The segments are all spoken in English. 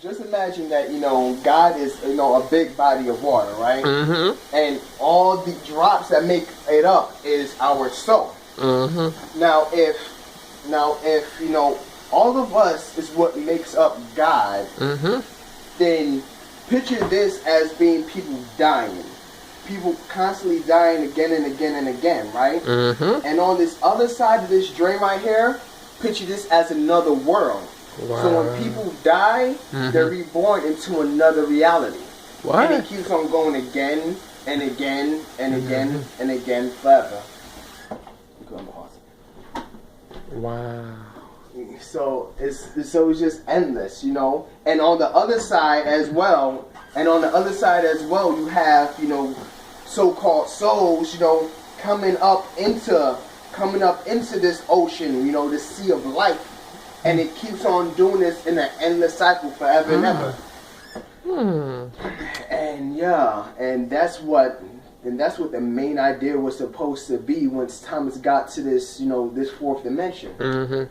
just imagine that, God is, a big body of water, right? Mm-hmm. And all the drops that make it up is our soul. Mm-hmm. Now, if all of us is what makes up God, Mm-hmm. then picture this as being people dying. People constantly dying again and again and again, right? Mm-hmm. And on this other side of this drain right here, picture this as another world. Wow. So when people die, they're reborn into another reality. What? And it keeps on going again and again and again and again forever. Wow. So it's just endless, And on the other side as well, you have, so-called souls, coming up into this ocean, this sea of life. And it keeps on doing this in an endless cycle forever and ever. And that's what the main idea was supposed to be once Thomas got to this, this fourth dimension. Mm-hmm.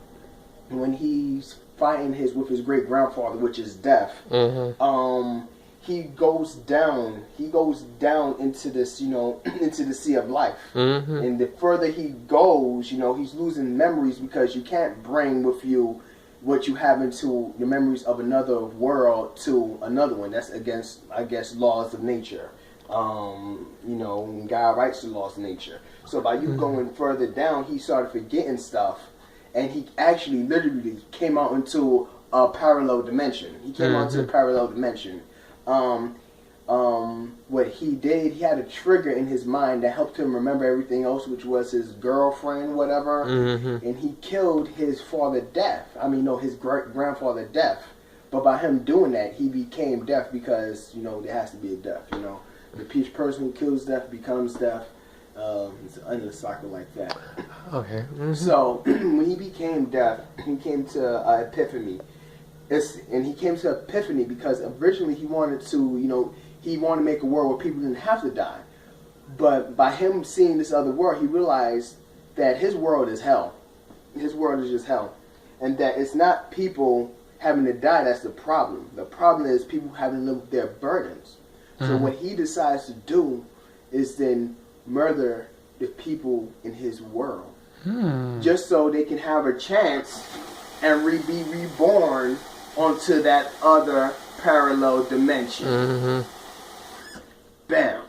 When he's fighting with his great grandfather, which is death. Mm-hmm. He goes down into this, into the sea of life. Mm-hmm. And the further he goes, he's losing memories because you can't bring with you what you have into your memories of another world to another one. That's against, I guess, laws of nature. God writes the laws of nature. So by you going further down, he started forgetting stuff, and he actually literally came out into a parallel dimension. He came out into a parallel dimension. What he did, he had a trigger in his mind that helped him remember everything else, which was his girlfriend, whatever. And he killed his father deaf. His grandfather deaf. But by him doing that, he became deaf because, there has to be a deaf, The person who kills deaf becomes deaf. It's an endless cycle like that. Okay. Mm-hmm. So, when he became deaf, he came to epiphany. And he came to epiphany because originally he wanted to, make a world where people didn't have to die. But by him seeing this other world, he realized that his world is hell. His world is just hell. And that it's not people having to die that's the problem. The problem is people having to live with their burdens. So what he decides to do is then murder the people in his world. Just so they can have a chance and be reborn onto that other parallel dimension. Bam.